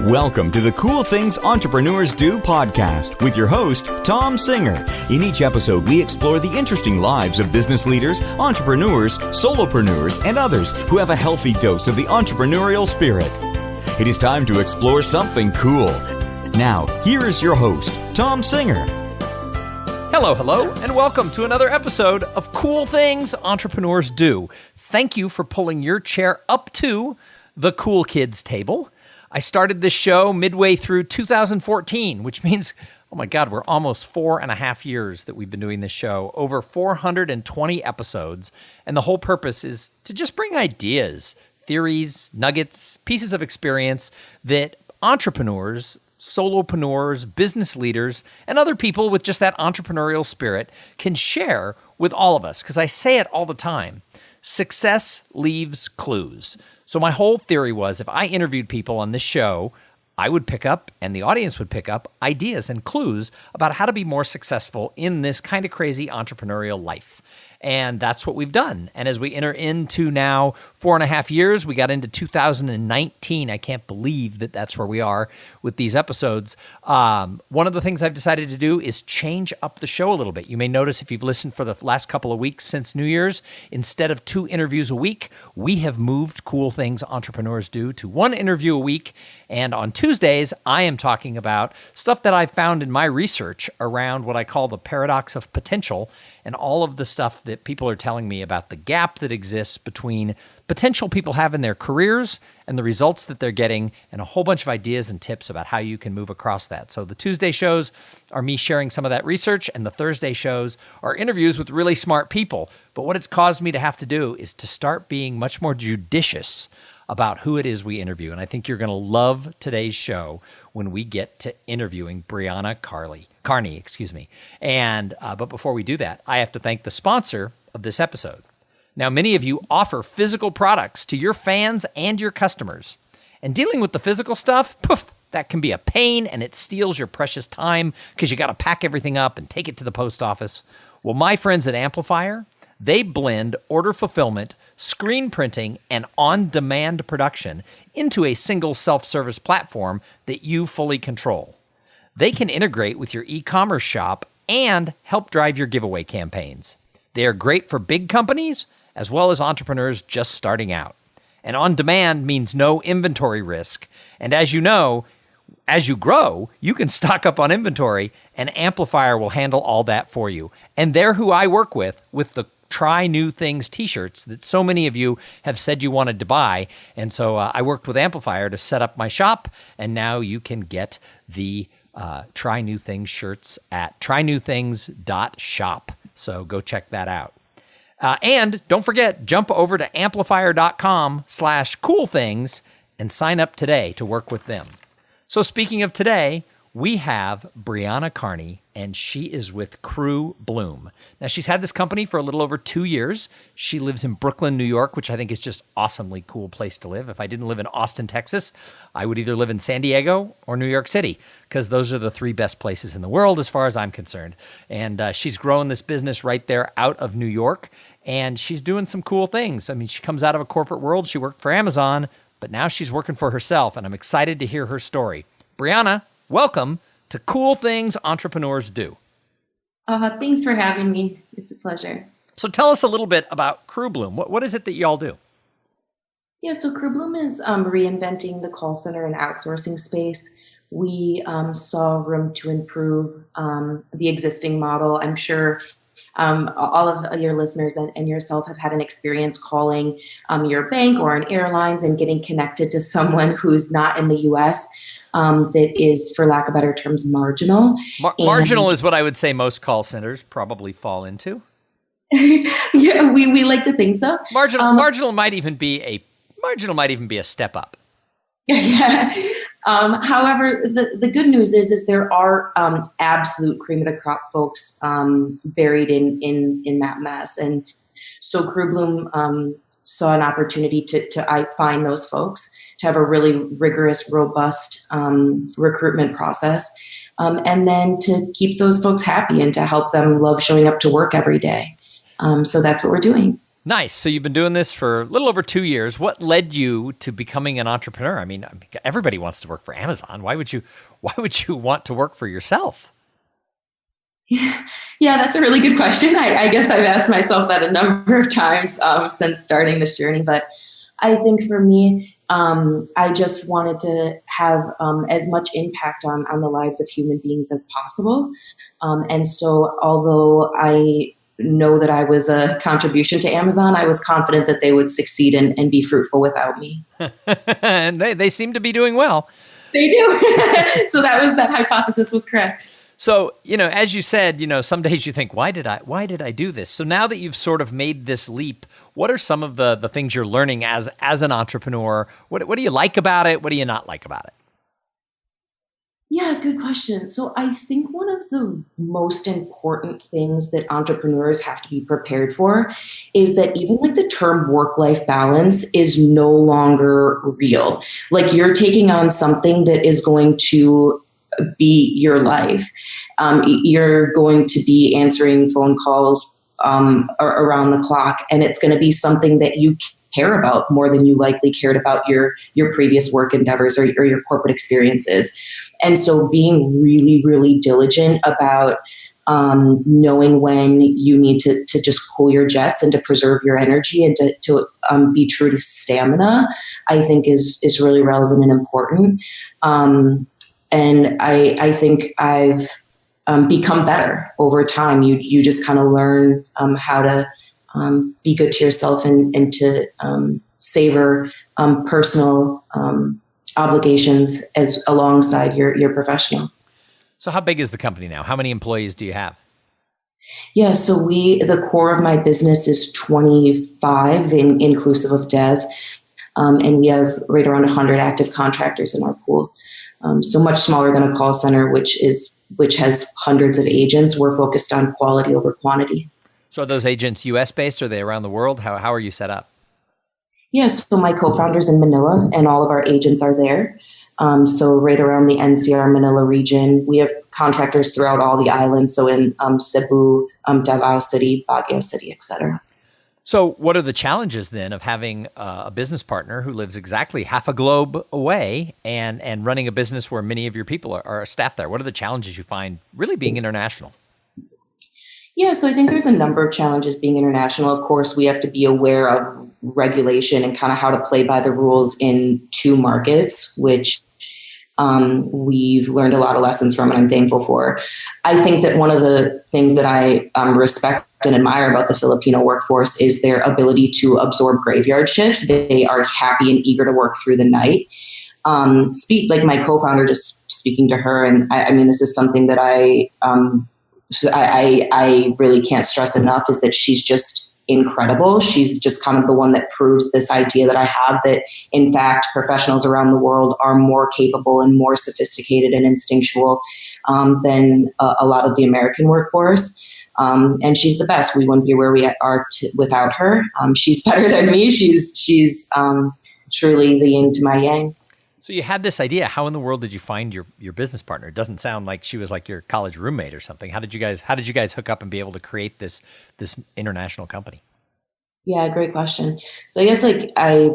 Welcome to the Cool Things Entrepreneurs Do podcast with your host, Tom Singer. In each episode, we explore the interesting lives of business leaders, entrepreneurs, solopreneurs, and others who have a healthy dose of the entrepreneurial spirit. It is time to explore something cool. Now, here is your host, Tom Singer. Hello, and welcome to another episode of Cool Things Entrepreneurs Do. Thank you for pulling your chair up to the cool kids table. I started this show midway through 2014, which means, oh my God, we're almost 4.5 years that we've been doing this show, over 420 episodes. And the whole purpose is to just bring ideas, theories, nuggets, pieces of experience that entrepreneurs, solopreneurs, business leaders, and other people with just that entrepreneurial spirit can share with all of us. Because I say it all the time, success leaves clues. So my whole theory was if I interviewed people on this show, I would pick up, and the audience would pick up, ideas and clues about how to be more successful in this kind of crazy entrepreneurial life. And that's what we've done. And as we enter into now 4.5 years, we got into 2019. I can't believe that that's where we are with these episodes. One of the things I've decided to do is change up the show a little bit. You may notice if you've listened for the last couple of weeks since New Year's, instead of 2 interviews a week, we have moved Cool Things Entrepreneurs Do to 1 interview a week. And on Tuesdays, I am talking about stuff that I've found in my research around what I call the paradox of potential and all of the stuff that people are telling me about the gap that exists between potential people have in their careers and the results that they're getting, and a whole bunch of ideas and tips about how you can move across that. So the Tuesday shows are me sharing some of that research, and the Thursday shows are interviews with really smart people. But what it's caused me to have to do is to start being much more judicious about who it is we interview. And I think you're going to love today's show when we get to interviewing Brianna Carney. And but before we do that, I have to thank the sponsor of this episode. Now, many of you offer physical products to your fans and your customers. And dealing with the physical stuff, that can be a pain, and it steals your precious time because you got to pack everything up and take it to the post office. Well, my friends at Amplifier, they blend order fulfillment, screen printing, and on-demand production into a single self-service platform that you fully control. They can integrate with your e-commerce shop and help drive your giveaway campaigns. They are great for big companies as well as entrepreneurs just starting out. And on-demand means no inventory risk. And as you know, as you grow, you can stock up on inventory, and Amplifier will handle all that for you. And they're who I work with the Try New Things t-shirts that so many of you have said you wanted to buy. And so I worked with Amplifier to set up my shop, and now you can get the Try New Things shirts at trynewthings.shop. So go check that out. And don't forget, jump over to amplifier.com/coolthings and sign up today to work with them. So speaking of today, we have Brianna Carney, and she is with CrewBloom. Now, she's had this company for a little over 2 years. She lives in Brooklyn, New York, which I think is just awesomely cool place to live. If I didn't live in Austin, Texas, I would either live in San Diego or New York City, because those are the 3 best places in the world as far as I'm concerned. And she's growing this business right there out of New York, and she's doing some cool things. I mean, she comes out of a corporate world. She worked for Amazon, but now she's working for herself, and I'm excited to hear her story. Brianna, welcome to Cool Things Entrepreneurs Do. Thanks for having me. It's a pleasure. So tell us a little bit about CrewBloom. What is it that y'all do? Yeah, so CrewBloom is reinventing the call center and outsourcing space. We saw room to improve the existing model. I'm sure all of your listeners and yourself have had an experience calling your bank or an airlines and getting connected to someone who's not in the U.S. That is, for lack of better terms, marginal. Marginal is what I would say most call centers probably fall into. Yeah, we like to think so. Marginal might even be a step up. Yeah. However, the good news is there are absolute cream of the crop folks buried in that mess, and so CrewBloom saw an opportunity to find those folks, to have a really rigorous, robust recruitment process, and then to keep those folks happy and to help them love showing up to work every day. So that's what we're doing. Nice. So you've been doing this for a little over 2 years. What led you to becoming an entrepreneur? I mean, everybody wants to work for Amazon. Why would you want to work for yourself? Yeah, that's a really good question. I guess I've asked myself that a number of times since starting this journey. But I think for me, I just wanted to have as much impact on the lives of human beings as possible. And so although I know that I was a contribution to Amazon, I was confident that they would succeed and be fruitful without me. And they seem to be doing well. They do. So that hypothesis was correct. So, as you said, some days you think, why did I do this? So now that you've sort of made this leap, what are some of the things you're learning as an entrepreneur? What do you like about it? What do you not like about it? Yeah, good question. So I think one of the most important things that entrepreneurs have to be prepared for is that even like the term work-life balance is no longer real. Like you're taking on something that is going to be your life. You're going to be answering phone calls around the clock, and it's going to be something that you care about more than you likely cared about your previous work endeavors or your corporate experiences. And so being really, really diligent about knowing when you need to just cool your jets and to preserve your energy and to be true to stamina, I think is really relevant and important. And I think I've become better over time. You just kind of learn how to be good to yourself and to savor personal obligations as alongside your professional. So how big is the company now? How many employees do you have? Yeah, so the core of my business is 25 inclusive of dev. And we have right around 100 active contractors in our pool. So much smaller than a call center, which has hundreds of agents. We're focused on quality over quantity. So are those agents US based? Or are they around the world? How are you set up? Yes, so my co-founder's in Manila and all of our agents are there. So right around the NCR Manila region, we have contractors throughout all the islands. So in Cebu, Davao City, Baguio City, etc. So what are the challenges then of having a business partner who lives exactly half a globe away and running a business where many of your people are staffed there? What are the challenges you find really being international? Yeah, so I think there's a number of challenges being international. Of course, we have to be aware of regulation and kind of how to play by the rules in two markets, which we've learned a lot of lessons from and I'm thankful for. I think that one of the things that I respect and admire about the Filipino workforce is their ability to absorb graveyard shift. They are happy and eager to work through the night. Like my co-founder, just speaking to her, and I mean, this is something that I really can't stress enough, is that she's just incredible. She's just kind of the one that proves this idea that I have, that in fact professionals around the world are more capable and more sophisticated and instinctual than a lot of the American workforce. And she's the best. We wouldn't be where we are without her. She's better than me. She's truly the yin to my yang. So you had this idea. How in the world did you find your business partner? It doesn't sound like she was like your college roommate or something. How did you guys hook up and be able to create this international company? Yeah, great question. So I guess I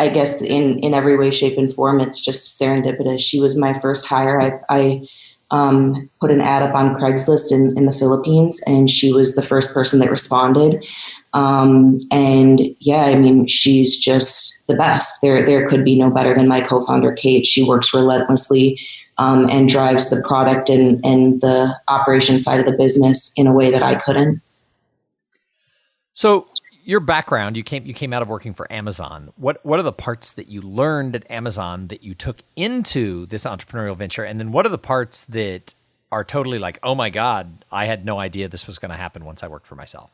guess in every way, shape, and form, it's just serendipitous. She was my first hire. I put an ad up on Craigslist in the Philippines, and she was the first person that responded. And yeah, I mean, she's just the best. There could be no better than my co-founder, Kate. She works relentlessly and drives the product and the operation side of the business in a way that I couldn't. So your background, you came out of working for Amazon. What are the parts that you learned at Amazon that you took into this entrepreneurial venture? And then what are the parts that are totally like, oh my God, I had no idea this was going to happen once I worked for myself?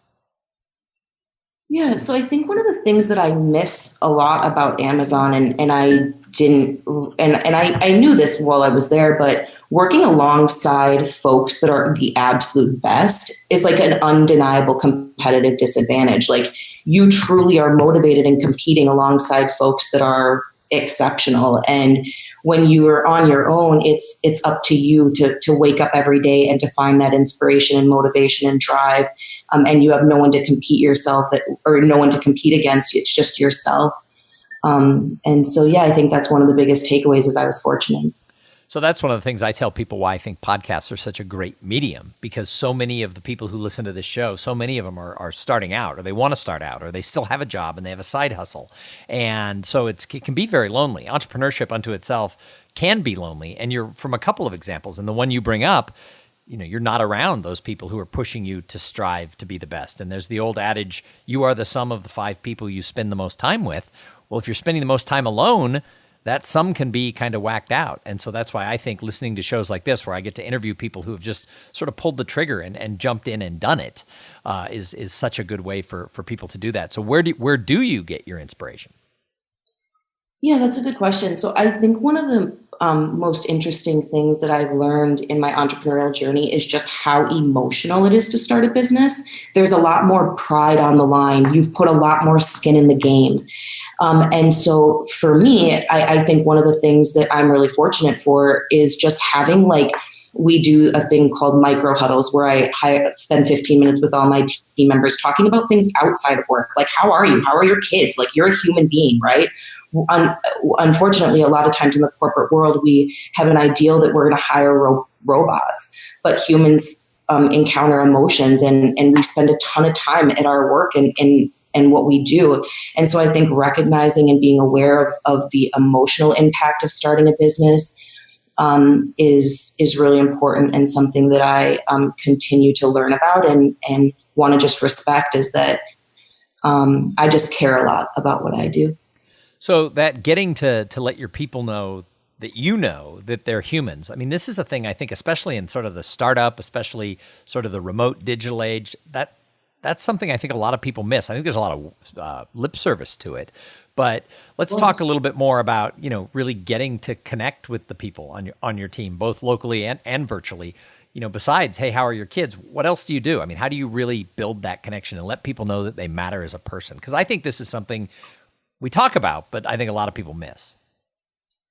Yeah, so I think one of the things that I miss a lot about Amazon, and I didn't, and I knew this while I was there, but working alongside folks that are the absolute best is like an undeniable competitive disadvantage. Like you truly are motivated and competing alongside folks that are exceptional. And when you're on your own, it's up to you to wake up every day and to find that inspiration and motivation and drive. And you have no one to compete yourself or no one to compete against. It's just yourself. And so, yeah, I think that's one of the biggest takeaways is I was fortunate. So that's one of the things I tell people why I think podcasts are such a great medium, because so many of the people who listen to this show, so many of them are starting out, or they want to start out, or they still have a job and they have a side hustle. And so it can be very lonely. Entrepreneurship unto itself can be lonely. And you're from a couple of examples. And the one you bring up, you're not around those people who are pushing you to strive to be the best. And there's the old adage, you are the sum of the 5 people you spend the most time with. Well, if you're spending the most time alone, that sum can be kind of whacked out. And so that's why I think listening to shows like this, where I get to interview people who have just sort of pulled the trigger and jumped in and done it, is such a good way for people to do that. So where do you get your inspiration? Yeah, that's a good question. So I think one of the most interesting things that I've learned in my entrepreneurial journey is just how emotional it is to start a business. There's a lot more pride on the line. You've put a lot more skin in the game. And so for me, I think one of the things that I'm really fortunate for is just having we do a thing called micro huddles where I spend 15 minutes with all my team members talking about things outside of work. Like, how are you? How are your kids? Like, you're a human being, right? Unfortunately, a lot of times in the corporate world, we have an ideal that we're going to hire robots, but humans encounter emotions, and we spend a ton of time at our work and what we do. And so I think recognizing and being aware of the emotional impact of starting a business is really important, and something that I continue to learn about and want to just respect, is that I just care a lot about what I do. So that getting to let your people know that they're humans. I mean, this is a thing I think, especially in sort of the startup, especially sort of the remote digital age, that's something I think a lot of people miss. I think there's a lot of lip service to it. But let's talk a little bit more about, really getting to connect with the people on your team, both locally and virtually. Besides, hey, how are your kids? What else do you do? I mean, how do you really build that connection and let people know that they matter as a person? Because I think this is something we talk about, but I think a lot of people miss.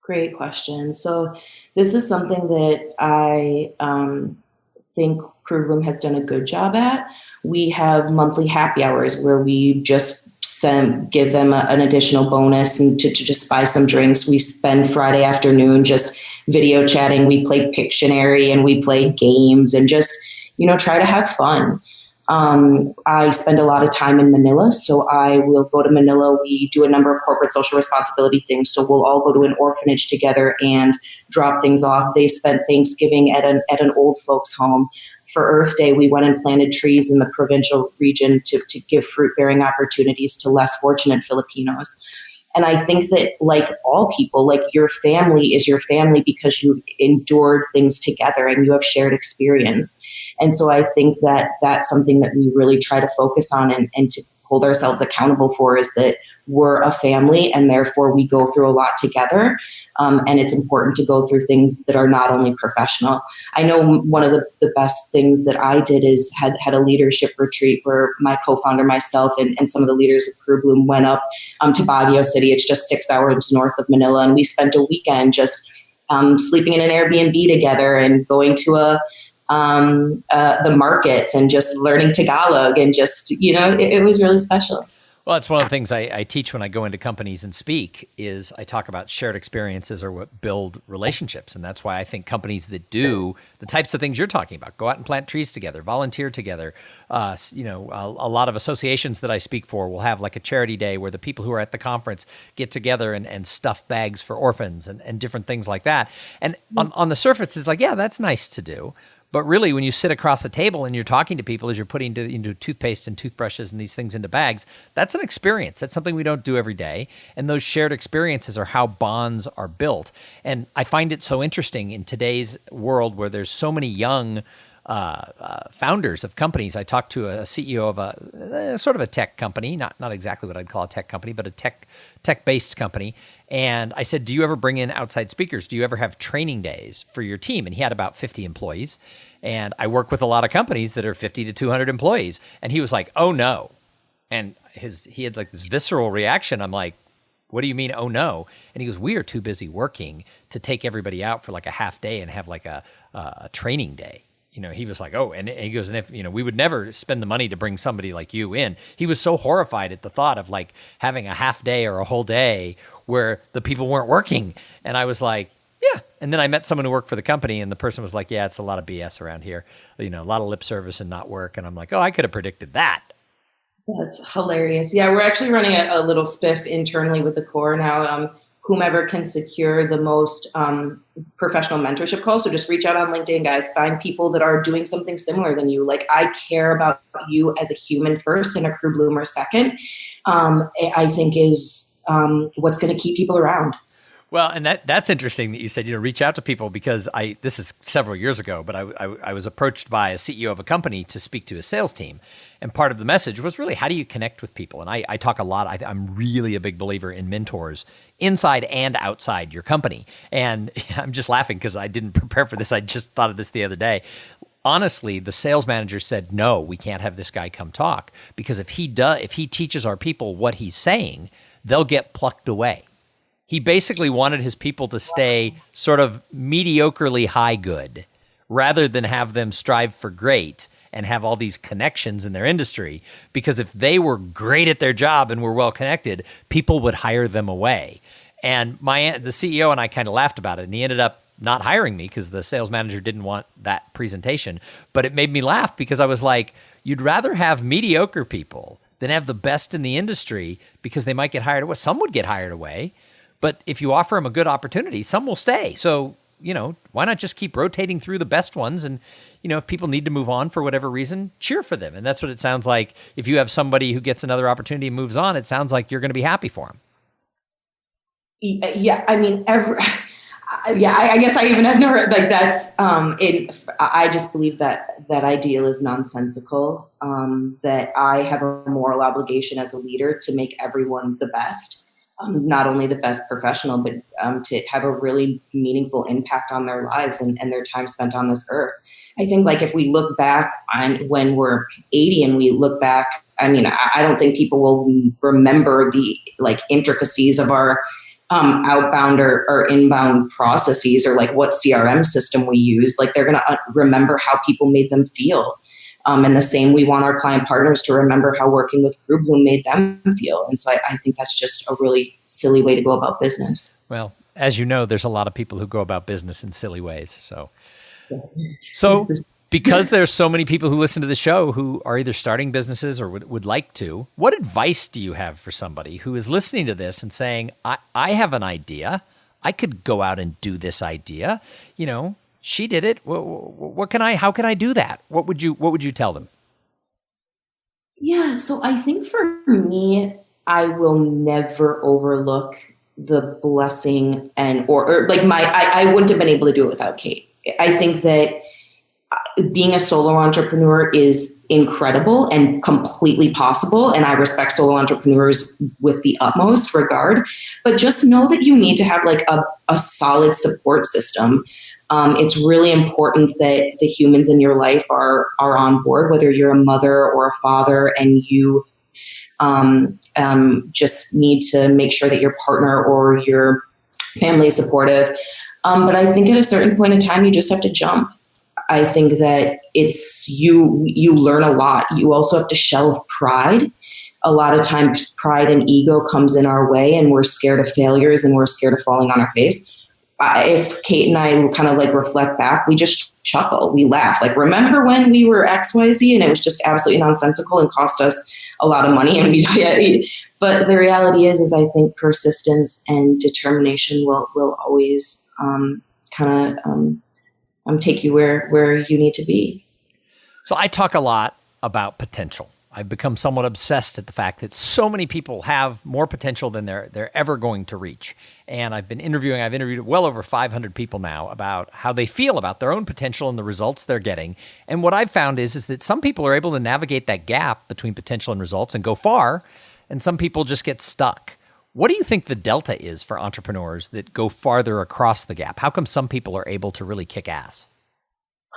Great question. So this is something that I think CrewBloom has done a good job at. We have monthly happy hours where we just give them an additional bonus and to just buy some drinks. We spend Friday afternoon just video chatting. We play Pictionary and we play games and just, try to have fun. I spend a lot of time in Manila, so I will go to Manila. We do a number of corporate social responsibility things, so we'll all go to an orphanage together and drop things off. They spent Thanksgiving at an old folks' home. For Earth Day, we went and planted trees in the provincial region to give fruit-bearing opportunities to less fortunate Filipinos. And I think that, like all people, like your family is your family because you've endured things together and you have shared experience. And so I think that that's something that we really try to focus on and to hold ourselves accountable for, is that we're a family and therefore we go through a lot together. And it's important to go through things that are not only professional. I know one of the best things that I did is had a leadership retreat where my co-founder, myself, and some of the leaders of CrewBloom went up to Baguio City. It's just 6 hours north of Manila. And we spent a weekend just sleeping in an Airbnb together and going to the markets and just learning Tagalog and just, it was really special. Well, it's one of the things I teach when I go into companies and speak is I talk about shared experiences are what build relationships. And that's why I think companies that do the types of things you're talking about, go out and plant trees together, volunteer together. A lot of associations that I speak for will have like a charity day where the people who are at the conference get together and stuff bags for orphans and different things like that. And on the surface, it's like, yeah, that's nice to do. But really, when you sit across a table and you're talking to people as you're putting into toothpaste and toothbrushes and these things into bags, that's an experience. That's something we don't do every day. And those shared experiences are how bonds are built. And I find it so interesting in today's world where there's so many young founders of companies. I talked to a CEO of a sort of a tech company, not exactly what I'd call a tech company, but a tech-based company. And I said, do you ever bring in outside speakers? Do you ever have training days for your team? And he had about 50 employees. And I work with a lot of companies that are 50 to 200 employees. And he was like, oh, no. And he had like this visceral reaction. I'm like, What do you mean, oh no? And he goes, we are too busy working to take everybody out for like a half day and have like a training day. He was like, oh, and he goes, and if, we would never spend the money to bring somebody like you in. He was so horrified at the thought of like having a half day or a whole day where the people weren't working. And I was like, yeah. And then I met someone who worked for the company, and the person was like, yeah, it's a lot of BS around here, a lot of lip service and not work. And I'm like, oh, I could have predicted that. That's hilarious. Yeah, we're actually running a little spiff internally with the core now. Whomever can secure the most professional mentorship calls. So just reach out on LinkedIn, guys. Find people that are doing something similar than you. Like, I care about you as a human first and a CrewBloomer second, I think is what's going to keep people around. Well, and that's interesting that you said, reach out to people, because this is several years ago, but I was approached by a CEO of a company to speak to a sales team. And part of the message was really, how do you connect with people? And I talk a lot. I'm really a big believer in mentors inside and outside your company. And I'm just laughing because I didn't prepare for this. I just thought of this the other day. Honestly, the sales manager said, no, we can't have this guy come talk, because if he teaches our people what he's saying, they'll get plucked away. He basically wanted his people to stay sort of mediocrely high good rather than have them strive for great and have all these connections in their industry, because if they were great at their job and were well connected, people would hire them away. And the CEO and I kind of laughed about it, and he ended up not hiring me because the sales manager didn't want that presentation. But it made me laugh because I was like, you'd rather have mediocre people than have the best in the industry, because they might get hired away. Some would get hired away, but if you offer them a good opportunity, some will stay. So, why not just keep rotating through the best ones? And, if people need to move on for whatever reason, cheer for them. And that's what it sounds like. If you have somebody who gets another opportunity and moves on, it sounds like you're going to be happy for them. Yeah. I mean, I guess I even have never, like, that's, I just believe that ideal is nonsensical, that I have a moral obligation as a leader to make everyone the best. Not only the best professional, but to have a really meaningful impact on their lives and their time spent on this earth. I think, like, if we look back on when we're 80 and we look back, I mean, I don't think people will remember the intricacies of our outbound or inbound processes, or like what CRM system we use. Like, they're going to remember how people made them feel. And the same, we want our client partners to remember how working with CrewBloom made them feel. And so I think that's just a really silly way to go about business. Well, as you know, there's a lot of people who go about business in silly ways. So because there's so many people who listen to the show who are either starting businesses or would like to, what advice do you have for somebody who is listening to this and saying, I have an idea. I could go out and do this idea. She did it. How can I do that? What would you tell them? Yeah. So I think for me, I will never overlook the blessing I wouldn't have been able to do it without Kate. I think that being a solo entrepreneur is incredible and completely possible. And I respect solo entrepreneurs with the utmost regard, but just know that you need to have like a solid support system. It's really important that the humans in your life are on board, whether you're a mother or a father, and you just need to make sure that your partner or your family is supportive. But I think at a certain point in time, you just have to jump. I think that it's you learn a lot. You also have to shelve pride. A lot of times pride and ego comes in our way, and we're scared of failures and we're scared of falling on our face. If Kate and I kind of like reflect back, we just chuckle, we laugh. Like, remember when we were XYZ and it was just absolutely nonsensical and cost us a lot of money? But the reality is I think persistence and determination will always take you where you need to be. So I talk a lot about potential. I've become somewhat obsessed at the fact that so many people have more potential than they're ever going to reach. And I've interviewed well over 500 people now about how they feel about their own potential and the results they're getting. And what I've found is that some people are able to navigate that gap between potential and results and go far, and some people just get stuck. What do you think the delta is for entrepreneurs that go farther across the gap? How come some people are able to really kick ass?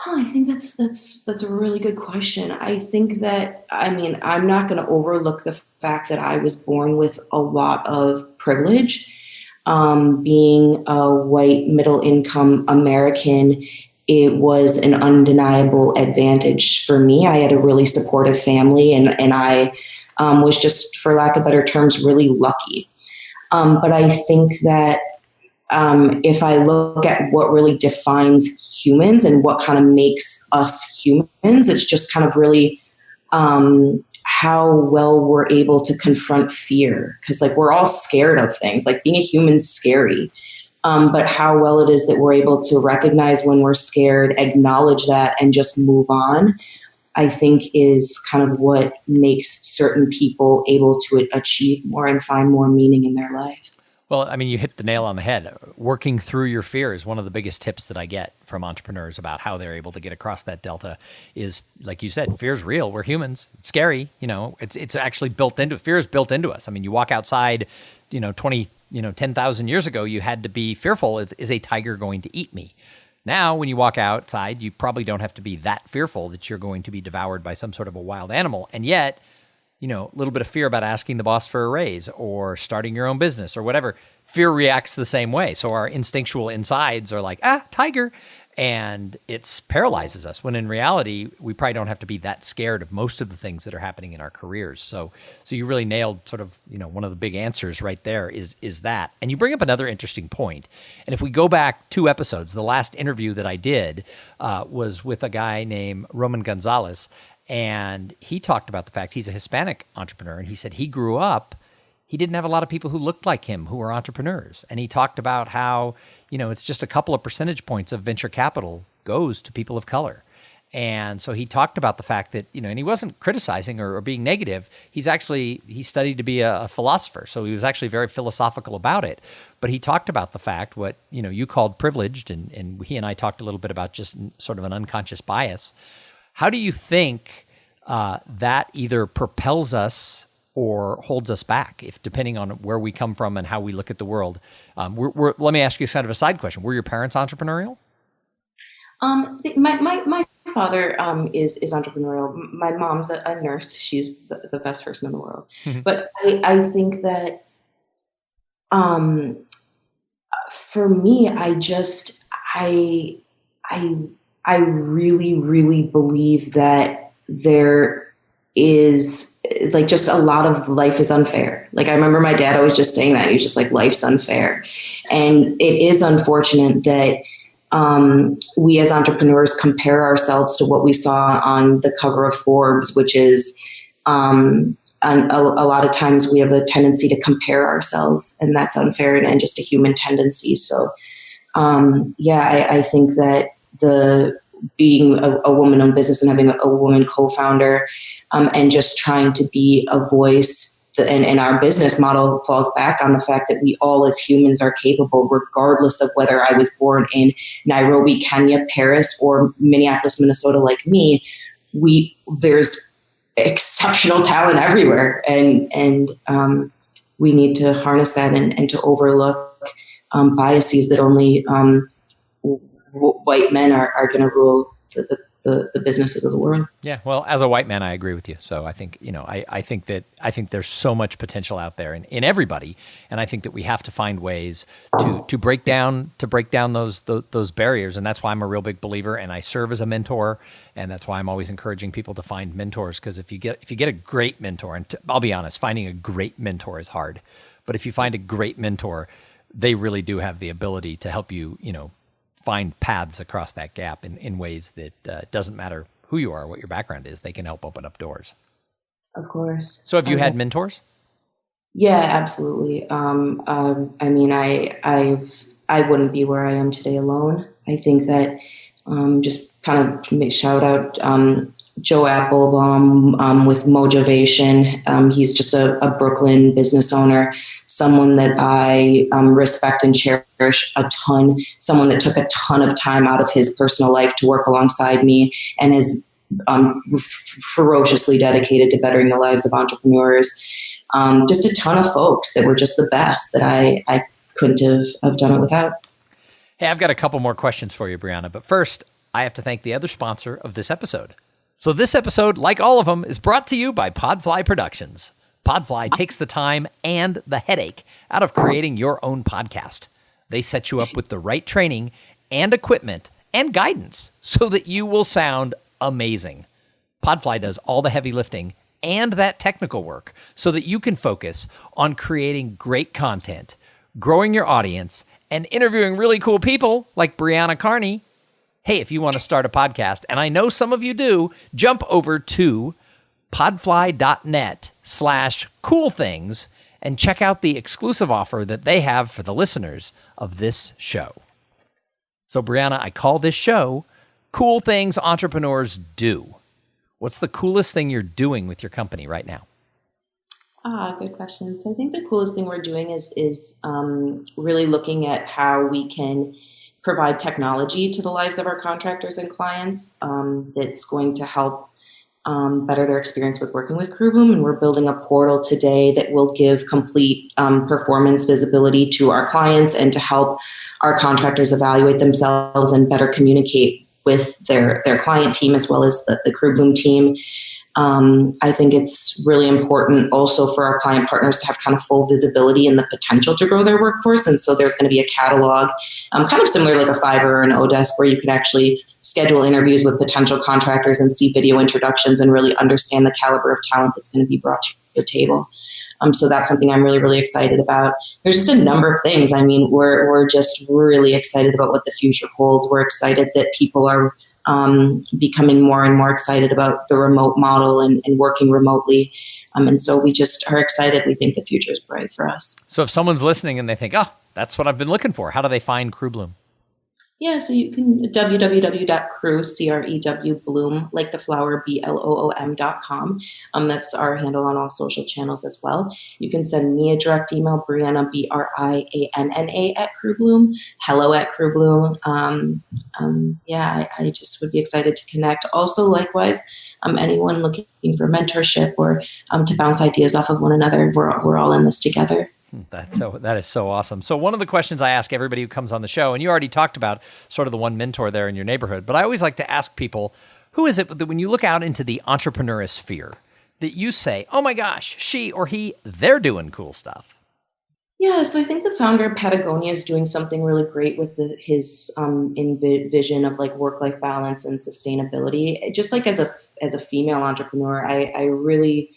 Oh, I think that's a really good question. I think that, I mean, I'm not going to overlook the fact that I was born with a lot of privilege. Being a white middle income American, it was an undeniable advantage for me. I had a really supportive family, and I was just, for lack of better terms, really lucky. But I think that if I look at what really defines humans and what kind of makes us humans, it's just kind of really how well we're able to confront fear. Because like we're all scared of things. Like being a human's scary. But how well it is that we're able to recognize when we're scared, acknowledge that, and just move on, I think is kind of what makes certain people able to achieve more and find more meaning in their life. Well, I mean, you hit the nail on the head. Working through your fear is one of the biggest tips that I get from entrepreneurs about how they're able to get across that delta is, like you said, fear is real. We're humans. It's scary. You know, it's actually built into, fear is built into us. I mean, you walk outside, 10,000 years ago, you had to be fearful. Is a tiger going to eat me? Now, when you walk outside, you probably don't have to be that fearful that you're going to be devoured by some sort of a wild animal. And yet, a little bit of fear about asking the boss for a raise or starting your own business or whatever, fear reacts the same way. So our instinctual insides are like, tiger. And it paralyzes us, when in reality, we probably don't have to be that scared of most of the things that are happening in our careers. So you really nailed sort of, one of the big answers right there is that. And you bring up another interesting point. And if we go back 2 episodes, the last interview that I did was with a guy named Roman Gonzalez. And he talked about the fact he's a Hispanic entrepreneur. And he said he grew up, he didn't have a lot of people who looked like him who were entrepreneurs. And he talked about how, it's just a couple of percentage points of venture capital goes to people of color. And so he talked about the fact that, and he wasn't criticizing or being negative. He studied to be a philosopher. So he was actually very philosophical about it. But he talked about the fact, what, you called privileged, and he and I talked a little bit about just sort of an unconscious bias. How do you think that either propels us or holds us back, if depending on where we come from and how we look at the world? Let me ask you kind of a side question. Were your parents entrepreneurial? My father is entrepreneurial. My mom's a nurse. She's the best person in the world. Mm-hmm. But I think that for me, I really, really believe that there is like just a lot of life is unfair. Like I remember my dad always just saying that. He's just like, life's unfair. And it is unfortunate that we as entrepreneurs compare ourselves to what we saw on the cover of Forbes, which is a lot of times we have a tendency to compare ourselves, and that's unfair and just a human tendency. So I think that being a woman-owned business and having a woman co-founder and just trying to be a voice, and our business model falls back on the fact that we all as humans are capable, regardless of whether I was born in Nairobi, Kenya, Paris, or Minneapolis, Minnesota, like me. There's exceptional talent everywhere, and we need to harness that and to overlook biases that only white men are going to rule the businesses of the world. Yeah, well, as a white man, I agree with you. So I think I think there's so much potential out there in everybody, and I think that we have to find ways to break down those barriers, and that's why I'm a real big believer, and I serve as a mentor, and that's why I'm always encouraging people to find mentors, because if you get a great mentor, and I'll be honest, finding a great mentor is hard, but if you find a great mentor, they really do have the ability to help you, find paths across that gap in ways that doesn't matter who you are, what your background is. They can help open up doors. Of course. So have you had mentors? Yeah, absolutely. I mean, I wouldn't be where I am today alone. I think that just kind of shout out Joe Applebaum with Motivation. He's just a Brooklyn business owner, someone that I respect and cherish a ton, someone that took a ton of time out of his personal life to work alongside me and is ferociously dedicated to bettering the lives of entrepreneurs. Just a ton of folks that were just the best that I couldn't have done it without. Hey, I've got a couple more questions for you, Brianna. But first, I have to thank the other sponsor of this episode. So this episode, like all of them, is brought to you by Podfly Productions. Podfly takes the time and the headache out of creating your own podcast. They set you up with the right training and equipment and guidance so that you will sound amazing. Podfly does all the heavy lifting and that technical work so that you can focus on creating great content, growing your audience, and interviewing really cool people like Brianna Carney. Hey, if you want to start a podcast, and I know some of you do, jump over to podfly.net/coolthings and check out the exclusive offer that they have for the listeners of this show. So, Brianna, I call this show Cool Things Entrepreneurs Do. What's the coolest thing you're doing with your company right now? Good question. So I think the coolest thing we're doing is really looking at how we can provide technology to the lives of our contractors and clients that's going to help better their experience with working with CrewBloom. And we're building a portal today that will give complete performance visibility to our clients and to help our contractors evaluate themselves and better communicate with their client team as well as the CrewBloom team. I think it's really important also for our client partners to have kind of full visibility and the potential to grow their workforce. And so there's going to be a catalog, kind of similar like a Fiverr or an Odesk, where you could actually schedule interviews with potential contractors and see video introductions and really understand the caliber of talent that's going to be brought to the table. So that's something I'm really, really excited about. There's just a number of things. I mean, we're just really excited about what the future holds. We're excited that people are becoming more and more excited about the remote model and working remotely. And so we just are excited. We think the future is bright for us. So if someone's listening and they think, oh, that's what I've been looking for, how do they find CrewBloom? Yeah, so you can www.crewbloom, like the flower, BLOOM.com. That's our handle on all social channels as well. You can send me a direct email, Brianna, BRIANNA @CrewBloom, hello@CrewBloom. I just would be excited to connect. Also, likewise, anyone looking for mentorship or to bounce ideas off of one another, we're all in this together. That is so awesome. So one of the questions I ask everybody who comes on the show, and you already talked about sort of the one mentor there in your neighborhood, but I always like to ask people, who is it that when you look out into the entrepreneurial sphere that you say, oh my gosh, she or he, they're doing cool stuff? Yeah, so I think the founder of Patagonia is doing something really great with his vision of like work-life balance and sustainability. Just like as a female entrepreneur, I really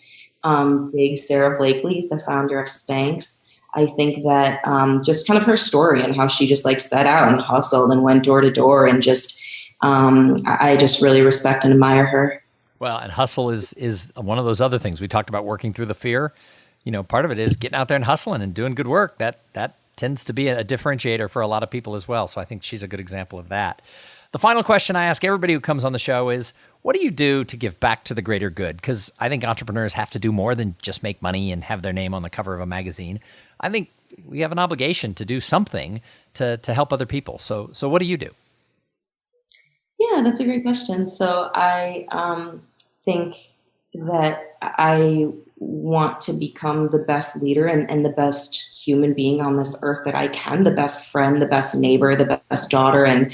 dig Sarah Blakely, the founder of Spanx. I think that just kind of her story and how she just like set out and hustled and went door to door and just I just really respect and admire her. Well, and hustle is one of those other things. We talked about working through the fear. You know, part of it is getting out there and hustling and doing good work. That tends to be a differentiator for a lot of people as well. So I think she's a good example of that. The final question I ask everybody who comes on the show is, what do you do to give back to the greater good? Because I think entrepreneurs have to do more than just make money and have their name on the cover of a magazine. I think we have an obligation to do something to help other people. So what do you do? Yeah, that's a great question. So I think that I want to become the best leader and the best human being on this earth that I can, the best friend, the best neighbor, the best daughter. And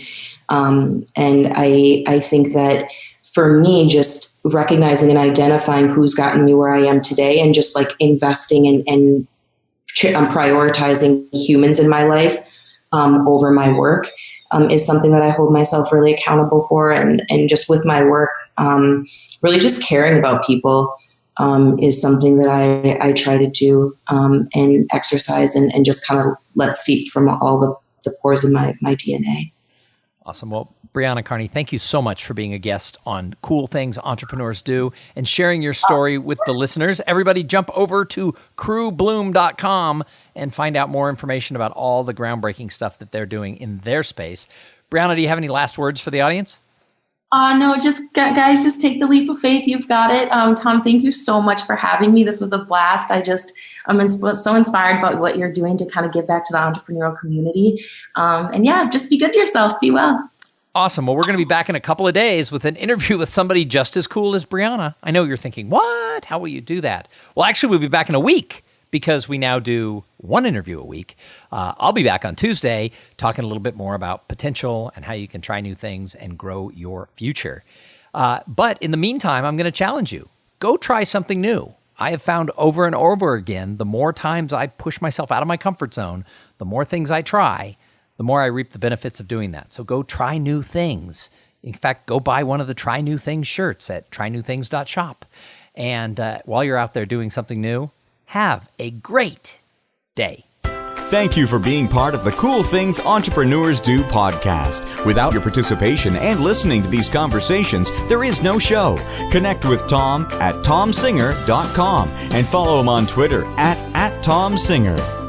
I think that for me, just recognizing and identifying who's gotten me where I am today and just like investing and prioritizing humans in my life over my work is something that I hold myself really accountable for. And just with my work, really just caring about people is something that I try to do and exercise and just kind of let seep from all the pores of my DNA. Awesome. Well, Brianna Carney, thank you so much for being a guest on Cool Things Entrepreneurs Do and sharing your story with the listeners. Everybody jump over to CrewBloom.com and find out more information about all the groundbreaking stuff that they're doing in their space. Brianna, do you have any last words for the audience? No, just guys, just take the leap of faith. You've got it. Tom, thank you so much for having me. This was a blast. I'm so inspired by what you're doing to kind of give back to the entrepreneurial community. And yeah, just be good to yourself. Be well. Awesome. Well, we're going to be back in a couple of days with an interview with somebody just as cool as Brianna. I know you're thinking, what? How will you do that? Well, actually, we'll be back in a week because we now do one interview a week. I'll be back on Tuesday talking a little bit more about potential and how you can try new things and grow your future. But in the meantime, I'm going to challenge you. Go try something new. I have found over and over again, the more times I push myself out of my comfort zone, the more things I try, the more I reap the benefits of doing that. So go try new things. In fact, go buy one of the Try New Things shirts at trynewthings.shop. And while you're out there doing something new, have a great day. Thank you for being part of the Cool Things Entrepreneurs Do podcast. Without your participation and listening to these conversations, there is no show. Connect with Tom at tomsinger.com and follow him on Twitter at tomsinger.